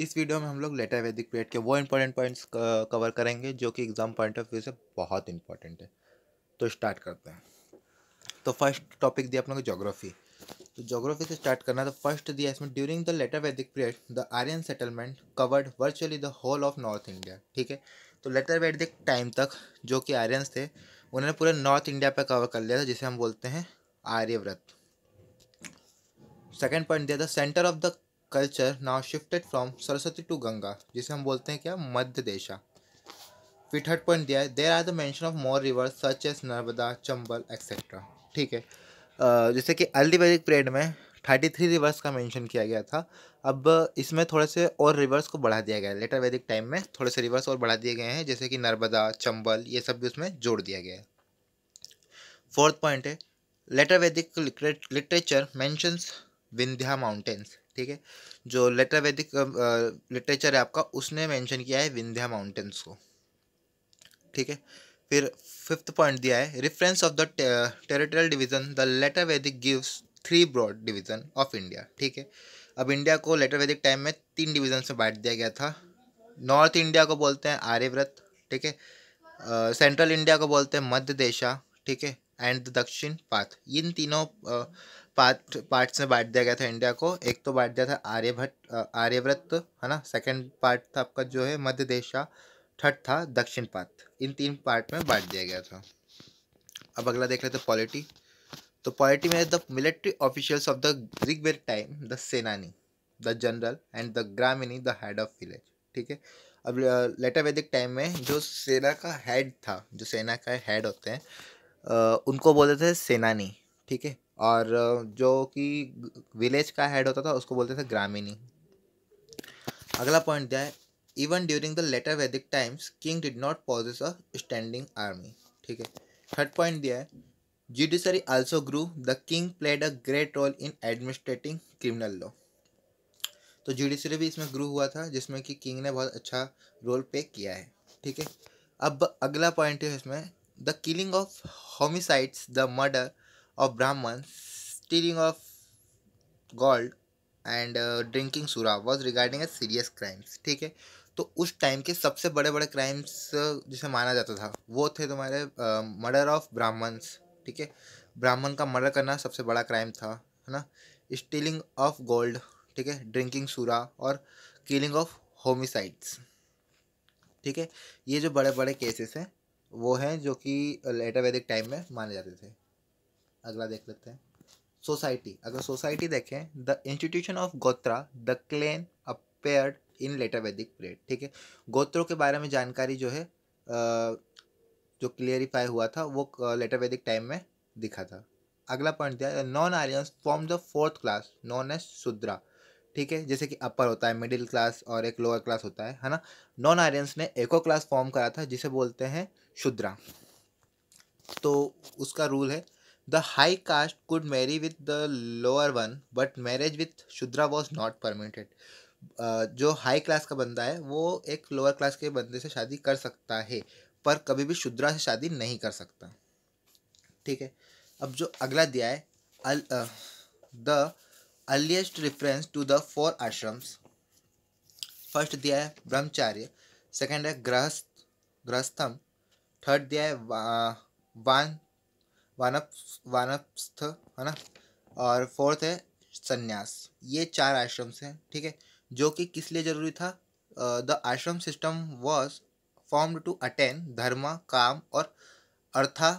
इस वीडियो में हम लोग लेटर वैदिक पीरियड के वो इंपॉर्टेंट पॉइंट्स कवर करेंगे जो कि एग्जाम पॉइंट ऑफ व्यू से बहुत इंपॉर्टेंट है। तो स्टार्ट करते हैं। तो फर्स्ट टॉपिक दिया अपने को ज्योग्राफी। तो ज्योग्राफी से स्टार्ट करना। तो फर्स्ट दिया इसमें, during the later Vedic period the Aryan settlement covered virtually the whole of north India. ठीक है, तो लेटर वैदिक टाइम तक जो कि आर्यंस थे उन्होंने पूरे नॉर्थ इंडिया पर कवर कर लिया था, जिसे हम बोलते हैं आर्यव्रत। सेकेंड पॉइंट दिया, the centre of the culture now shifted from Saraswati to Ganga, जिसे हम बोलते हैं क्या, मध्य देशा। फिर थर्ड पॉइंट दिया है, there are the mention of more rivers such as Narmada, Chambal etcetera. ठीक है, जैसे कि अर्ली वैदिक पीरियड में 33 रिवर्स का मेंशन किया गया था। अब इसमें थोड़े से और रिवर्स को बढ़ा दिया गया है। लेटर वैदिक टाइम में थोड़े से रिवर्स और बढ़ा दिए गए हैं, जैसे कि नर्मदा, चंबल, ये सब भी उसमें जोड़ दिया गया है। फोर्थ पॉइंट है, लेटर वैदिक लिटरेचर मेंशंस विंध्या माउंटेन्स। ठीक है, जो लेटर वैदिक लिटरेचर है आपका, उसने मेंशन किया है विंध्या माउंटेन्स को। ठीक है, फिर फिफ्थ पॉइंट दिया है, reference of the territorial division the later Vedic gives three broad division of India. ठीक है, अब इंडिया को लेटर वैदिक टाइम में तीन डिवीजन से बांट दिया गया था। नॉर्थ इंडिया को बोलते हैं आर्यव्रत। ठीक है, सेंट्रल इंडिया को बोलते हैं मध्य देशा। ठीक है, एंड द दक्षिण पाथ। इन तीनों पार्ट्स में बांट दिया गया था इंडिया को। एक तो बांट दिया था आर्यव्रत, है ना। सेकंड पार्ट था आपका जो है मध्य देशा। थर्ड था दक्षिण पाथ। इन तीन पार्ट में बांट दिया गया था। अब अगला देख लेते हैं पॉलिटी। तो पॉलिटी में the military officials of the Rigveda time, the senani, the general and the gramani the head of village. ठीक है, अब लेटर वैदिक टाइम में जो सेना का हेड था, जो सेना का हेड होते हैं उनको बोलते थे सेनानी। ठीक है, और जो कि विलेज का हेड होता था उसको बोलते थे ग्रामीणी। अगला पॉइंट दिया है, even during the later Vedic times king did not possess a standing army. ठीक है, थर्ड पॉइंट दिया है, judiciary also grew, the king played a great role in administrating criminal law. तो जुडिशरी भी इसमें ग्रू हुआ था, जिसमें कि किंग ने बहुत अच्छा रोल प्ले किया है। ठीक है, अब अगला पॉइंट है इसमें, the killing of homicides, the murder of Brahmin, stealing of gold and drinking sura was regarding a serious crimes. ठीक है, तो उस टाइम के सबसे बड़े बड़े क्राइम्स जिसे माना जाता था वो थे तुम्हारे मर्डर ऑफ ब्राह्मण्स। ठीक है, ब्राह्मण का मर्डर करना सबसे बड़ा क्राइम था, है ना। स्टीलिंग ऑफ गोल्ड, ठीक है, ड्रिंकिंग सुरा और किलिंग ऑफ होमिसाइड्स। ठीक है, ये जो बड़े बड़े केसेस हैं वो हैं जो कि लेटर वैदिक टाइम में माने जाते थे। अगला देख लेते हैं सोसाइटी। अगर सोसाइटी देखें, the institution of gotra, the clan appeared in later Vedic period. ठीक है, गोत्रों के बारे में जानकारी जो है जो क्लियरिफाई हुआ था वो लेटर वैदिक टाइम में दिखा था। अगला पॉइंट दिया, non Aryans form the fourth class known as Shudra. ठीक है, जैसे कि अपर होता है, मिडिल क्लास और एक लोअर क्लास होता है ना। नॉन आर्यंस ने एको क्लास फॉर्म करा था जिसे बोलते हैं शूद्रा। तो उसका रूल है, the high caste could marry with the lower one but marriage with Shudra was not permitted. जो हाई क्लास का बंदा है वो एक लोअर क्लास के बंदे से शादी कर सकता है, पर कभी भी शूद्रा से शादी नहीं कर सकता। ठीक है, अब जो अगला दिया है, the earliest reference to the four ashrams. First दिया है ब्रह्मचार्य, सेकंड है गृहस्थम, थर्ड दिया है वान वानप्रस्थ, है ना, और फोर्थ है संन्यास। ये चार आश्रम्स हैं। ठीक है, जो कि किस लिए जरूरी था, the ashram system was formed to attain dharma, kama और अर्था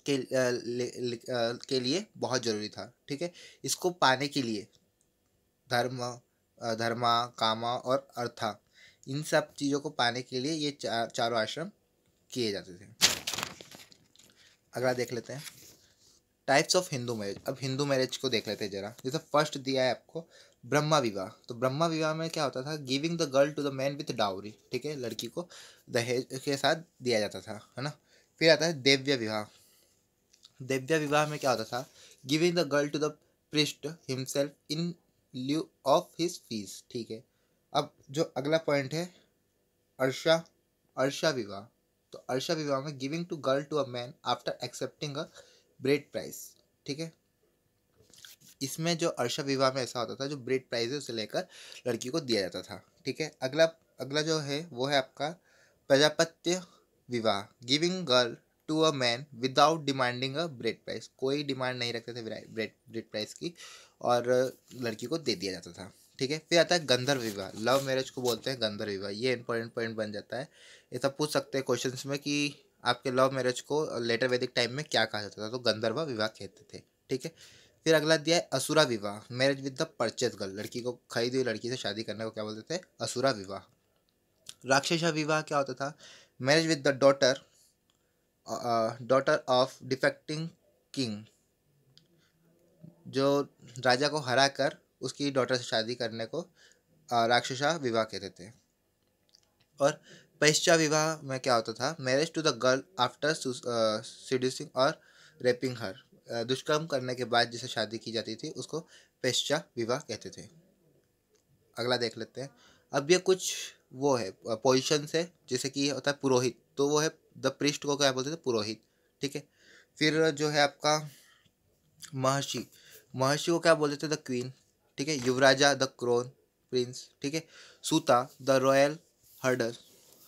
के लिए बहुत जरूरी था। ठीक है, इसको पाने के लिए धर्म, धर्मा, कामा और अर्था, इन सब चीज़ों को पाने के लिए ये चारों आश्रम किए जाते थे। अगला देख लेते हैं टाइप्स ऑफ हिंदू मैरिज। अब हिंदू मैरिज को देख लेते हैं जरा। जैसे फर्स्ट दिया है आपको ब्रह्मा विवाह। तो ब्रह्मा विवाह में क्या होता था, giving the girl to the man with dowry. ठीक है, लड़की को दहेज के साथ दिया जाता था, है ना। फिर आता है देव्य विवाह। देव्य विवाह में क्या होता था, giving the girl to the priest himself in lieu of his fees. ठीक है, अब जो अगला पॉइंट है अर्षा अर्षा विवाह। तो अर्षा विवाह में giving to girl to a man after accepting a bride price. ठीक है, इसमें जो अर्श विवाह में ऐसा होता था, जो ब्रीड प्राइज है उसे लेकर लड़की को दिया जाता था। ठीक है, अगला अगला जो है वो है आपका प्रजापत्य विवाह, giving girl to a man without demanding a bride price. कोई डिमांड नहीं रखते थे ब्रीड प्राइस की, और लड़की को दे दिया जाता था। ठीक है, फिर आता है गंधर्व विवाह, लव मैरिज को बोलते हैं गंधर्व विवाह। ये इंपॉर्टेंट पॉइंट बन जाता है, ऐसा पूछ सकते हैं क्वेश्चंस में कि आपके लव मैरिज को लेटर वैदिक टाइम में क्या कहा जाता था, तो गंधर्व विवाह कहते थे। ठीक है, फिर अगला दिया है असुरा विवाह, marriage with the purchase girl, लड़की को खरीदी हुई लड़की से शादी करने को क्या बोलते थे, असुरा विवाह। राक्षसा विवाह क्या होता था, marriage with the daughter of defecting king, जो राजा को हरा कर उसकी डॉटर से शादी करने को राक्षसा विवाह कहते थे। और पश्चा विवाह में क्या होता था, marriage to the girl after seducing और रेपिंग हर, दुष्कर्म करने के बाद जिसे शादी की जाती थी उसको पश्चा विवाह कहते थे। अगला देख लेते हैं। अब ये कुछ वो है पोजिशन है, जैसे कि होता है पुरोहित, तो वो है द प्रिस्ट को क्या बोलते थे, पुरोहित। ठीक है, फिर जो है आपका महर्षि, महर्षि को क्या बोलते थे, द क्वीन। ठीक है, युवराजा द क्रोन प्रिंस। ठीक है, सूता द रॉयल हर्डर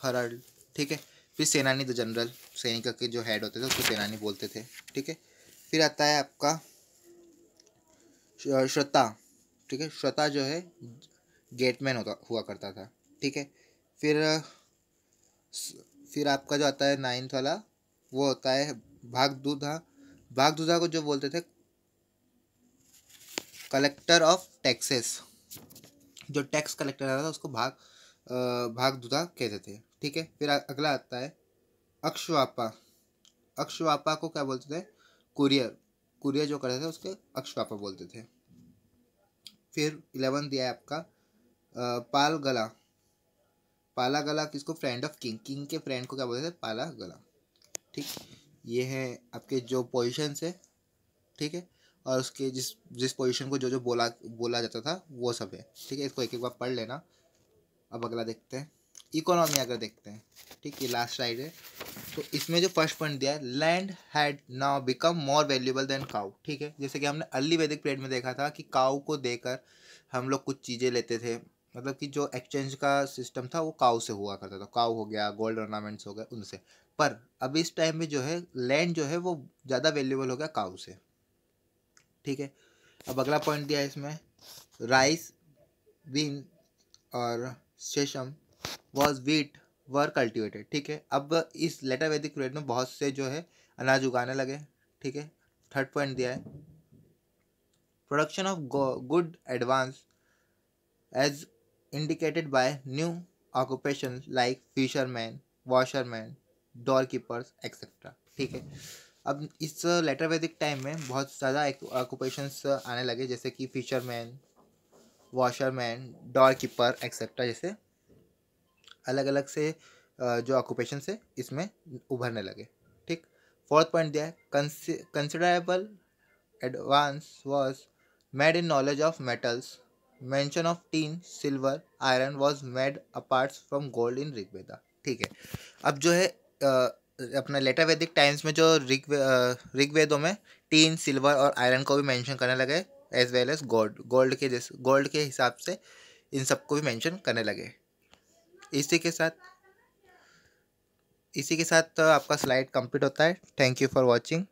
हरल्ड। ठीक है, फिर सेनानी द जनरल, सैनिक के जो हेड होते थे उसको सेनानी बोलते थे। ठीक है, फिर आता है आपका श्रोता। ठीक है, श्रोता जो है गेटमैन होता हुआ करता था। ठीक है, फिर फिर आपका जो आता है नाइन्थ वाला, वो होता है भागदूधा। भागदूधा को जो बोलते थे कलेक्टर ऑफ टैक्सेस, जो टैक्स कलेक्टर आता था उसको भागदूधा कहते थे। ठीक है, फिर अगला आता है अक्षवापा। अक्षवापा को क्या बोलते थे, कुरियर, कुरियर जो करते थे उसके अक्षवापा बोलते थे। फिर 11 दिया है आपका पाल गला। पाला गला किसको, फ्रेंड ऑफ किंग, किंग के फ्रेंड को क्या बोलते थे, पाला गला। ठीक, ये है आपके जो पोजीशन है। ठीक है, और उसके जिस जिस पोजीशन को जो जो बोला जाता था वो सब है। ठीक है, इसको एक एक बार पढ़ लेना। अब अगला देखते हैं, इकोनॉमी अगर देखते हैं। ठीक, ये लास्ट स्लाइड है। तो इसमें जो फर्स्ट पॉइंट दिया है, land had now become more valuable then cow. ठीक है, जैसे कि हमने अर्ली वैदिक पीरियड में देखा था कि काउ को देकर हम लोग कुछ चीज़ें लेते थे, मतलब कि जो एक्सचेंज का सिस्टम था वो काउ से हुआ करता था। काउ हो गया, गोल्ड ऑर्नामेंट्स हो गए उनसे। पर अब इस टाइम में जो है लैंड जो है वो ज़्यादा वैल्यूएबल हो गया काउ से। ठीक है, अब अगला पॉइंट दिया है इसमें, राइस, बीन और sesame was wheat were cultivated. ठीक है, अब इस लेटर वैदिक पीरियड में बहुत से जो है अनाज उगाने लगे। ठीक है, थर्ड पॉइंट दिया है, production of good advance as indicated by new occupation like fisherman, washerman, door keepers etcetera. ठीक है, अब इस लेटर वैदिक टाइम में बहुत ज़्यादा ऑक्यूपेशंस आने लगे, जैसे कि fisherman, washerman, door keeper etcetera, जैसे अलग अलग से जो ऑक्यूपेशन से इसमें उभरने लगे। ठीक, फोर्थ पॉइंट दिया है, considerable advance was made in knowledge of metals, mention of tin, silver, iron was made apart from gold in Rigveda. ठीक है, अब जो है अपने लेटर वैदिक टाइम्स में जो ऋग्वेदों में टीन, सिल्वर और आयरन को भी मेंशन करने लगे, एज वेल एज गोल्ड के हिसाब से इन सबको भी मेंशन करने लगे। इसी के साथ आपका स्लाइड कंप्लीट होता है। Thank you for watching.